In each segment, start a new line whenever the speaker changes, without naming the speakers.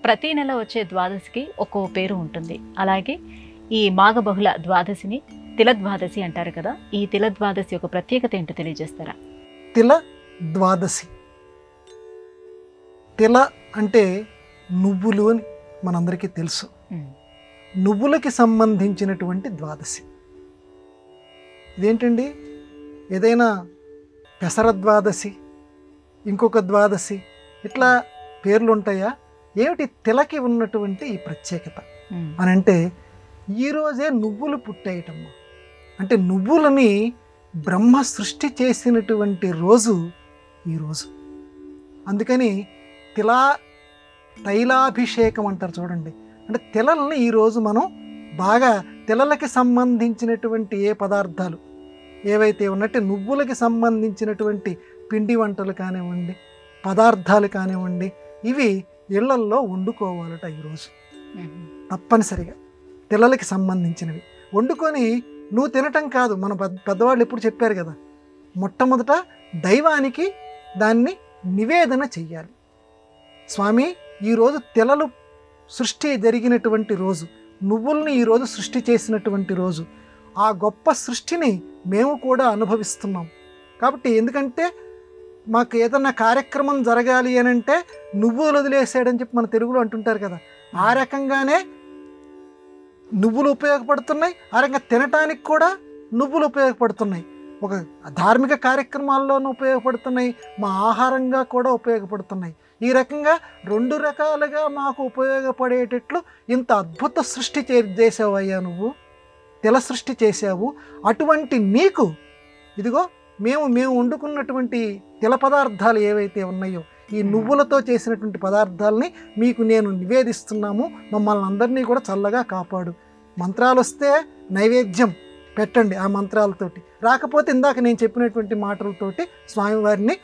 ప్రతి నెల వచ్చే ద్వాదశికి ఒక్కో పేరు ఉంటుంది. అలాగే ఈ మాఘబహుళ ద్వాదశిని తిల ద్వాదశి అంటారు కదా. ఈ తిల ద్వాదశి యొక్క ప్రత్యేకత ఏంటో తెలియజేస్తారా?
తిల ద్వాదశి, తిల అంటే నువ్వులు అని మనందరికీ తెలుసు. నువ్వులకి సంబంధించినటువంటి ద్వాదశి. ఇదేంటండి, ఏదైనా పెసర ద్వాదశి, ఇంకొక ద్వాదశి, ఇట్లా పేర్లు ఉంటాయా? ఏమిటి తిలకి ఉన్నటువంటి ఈ ప్రత్యేకత అని అంటే, ఈరోజే నువ్వులు పుట్టాయటమ్మా. అంటే నువ్వులని బ్రహ్మ సృష్టి చేసినటువంటి రోజు ఈరోజు. అందుకని తైలాభిషేకం అంటారు చూడండి. అంటే తిలల్ని ఈరోజు మనం బాగా తిలలకి సంబంధించినటువంటి ఏ పదార్థాలు ఏవైతే ఉన్నట్టు నువ్వులకి సంబంధించినటువంటి పిండి వంటలు కానివ్వండి, పదార్థాలు కానివ్వండి, ఇవి ఇళ్లల్లో వండుకోవాలట ఈరోజు తప్పనిసరిగా. తిలలకి సంబంధించినవి వండుకొని నువ్వు తినటం కాదు, మన పెద్దవాళ్ళు ఎప్పుడు చెప్పారు కదా, మొట్టమొదట దైవానికి దాన్ని నివేదన చెయ్యాలి. స్వామి, ఈరోజు తిలలు సృష్టి జరిగినటువంటి రోజు, నువ్వుల్ని ఈరోజు సృష్టి చేసినటువంటి రోజు, ఆ గొప్ప సృష్టిని మేము కూడా అనుభవిస్తున్నాం. కాబట్టి ఎందుకంటే మాకు ఏదన్నా కార్యక్రమం జరగాలి అని అంటే నువ్వులు వదిలేసాడని చెప్పి మన తెలుగులో అంటుంటారు కదా, ఆ రకంగానే నువ్వులు ఉపయోగపడుతున్నాయి. ఆ రకంగా తినటానికి కూడా నువ్వులు ఉపయోగపడుతున్నాయి. ఒక ధార్మిక కార్యక్రమాల్లోనూ ఉపయోగపడుతున్నాయి, మా ఆహారంగా కూడా ఉపయోగపడుతున్నాయి. ఈ రకంగా రెండు రకాలుగా మాకు ఉపయోగపడేటట్లు ఇంత అద్భుత సృష్టి చేసావయ్యా, నువ్వు తిల సృష్టి చేసావు. అటువంటి నీకు ఇదిగో మేము వండుకున్నటువంటి తిల పదార్థాలు ఏవైతే ఉన్నాయో, ఈ నువ్వులతో చేసినటువంటి పదార్థాలని మీకు నేను నివేదిస్తున్నాము. మమ్మల్ని అందరినీ కూడా చల్లగా కాపాడు. మంత్రాలు వస్తే నైవేద్యం పెట్టండి, ఆ మంత్రాలతోటి రాకపోతే ఇందాక నేను చెప్పినటువంటి మాటలతోటి స్వామివారిని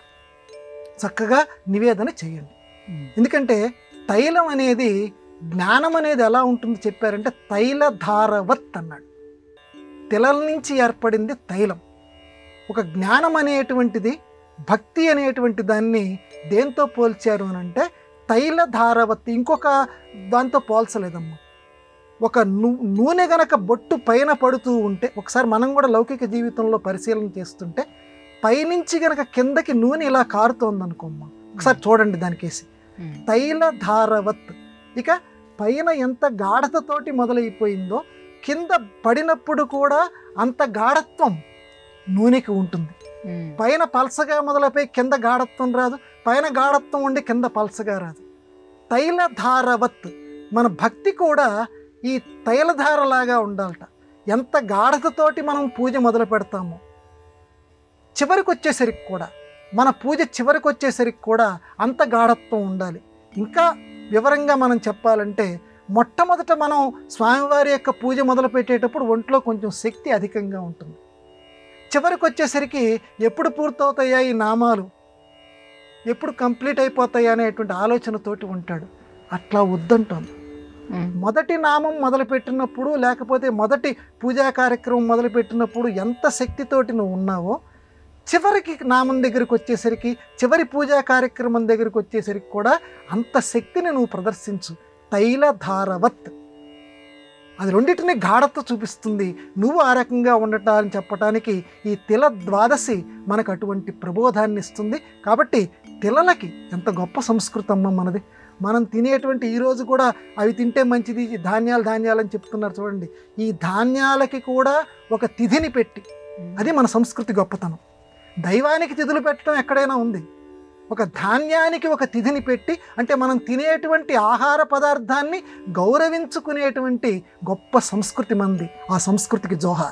చక్కగా నివేదన చేయండి. ఎందుకంటే తైలం అనేది, జ్ఞానం అనేది ఎలా ఉంటుందో చెప్పారంటే తైలధారవత్ అన్నాడు. తిలల నుంచి ఏర్పడింది తైలం. ఒక జ్ఞానం అనేటువంటిది, భక్తి అనేటువంటి దాన్ని దేంతో పోల్చారు అని అంటే తైలధారవత్. ఇంకొక దాంతో పోల్చలేదమ్మా. ఒక నూనె గనక బొట్టు పైన పడుతూ ఉంటే, ఒకసారి మనం కూడా లౌకిక జీవితంలో పరిశీలన చేస్తుంటే, పైనుంచి గనక కిందకి నూనె ఇలా కారుతోంది అనుకోమ్మా, ఒకసారి చూడండి దానికేసి. తైలధారవత్. ఇక పైన ఎంత గాఢతతోటి మొదలైపోయిందో కింద పడినప్పుడు కూడా అంత గాఢత్వం నూనెకి ఉంటుంది. పైన పల్సగా మొదలైపోయి కింద గాఢత్వం రాదు, పైన గాఢత్వం ఉండి కింద పల్సగా రాదు. తైలధారవత్. మన భక్తి కూడా ఈ తైలధారలాగా ఉండాలట. ఎంత గాఢతతోటి మనం పూజ మొదలు పెడతామో, చివరికి వచ్చేసరికి కూడా, మన పూజ చివరికి వచ్చేసరికి కూడా అంత గాఢత్వం ఉండాలి. ఇంకా వివరంగా మనం చెప్పాలంటే, మొట్టమొదట మనం స్వామివారి యొక్క పూజ మొదలు పెట్టేటప్పుడు ఒంట్లో కొంచెం శక్తి అధికంగా ఉంటుంది. చివరికి వచ్చేసరికి ఎప్పుడు పూర్తవుతాయా ఈ నామాలు, ఎప్పుడు కంప్లీట్ అయిపోతాయా అనేటువంటి ఆలోచనతోటి ఉంటాడు. అట్లా వద్దంటాం. మొదటి నామం మొదలుపెట్టినప్పుడు, లేకపోతే మొదటి పూజా కార్యక్రమం మొదలుపెట్టినప్పుడు ఎంత శక్తితోటి నువ్వు ఉన్నావో, చివరికి నామం దగ్గరికి వచ్చేసరికి, చివరి పూజా కార్యక్రమం దగ్గరికి వచ్చేసరికి కూడా అంత శక్తిని నువ్వు ప్రదర్శించు. తైలధారవత్. అది రెండింటినీ గాఢత చూపిస్తుంది. నువ్వు ఆ రకంగా ఉండటాన్ని చెప్పటానికి ఈ తిల ద్వాదశి మనకు అటువంటి ప్రబోధాన్ని ఇస్తుంది. కాబట్టి తిలలకి ఎంత గొప్ప సంస్కృతి అమ్మ మనది. మనం తినేటువంటి ఈరోజు కూడా అవి తింటే మంచిది, ధాన్యాలు అని చెప్తున్నారు చూడండి. ఈ ధాన్యాలకి కూడా ఒక తిథిని పెట్టి, అది మన సంస్కృతి గొప్పతనం. దైవానికి తిథులు పెట్టడం ఎక్కడైనా ఉంది, ఒక ధాన్యానికి ఒక తిథిని పెట్టి, అంటే మనం తినేటువంటి ఆహార పదార్థాన్ని గౌరవించుకునేటువంటి గొప్ప సంస్కృతి మంది. ఆ సంస్కృతికి జోహార్.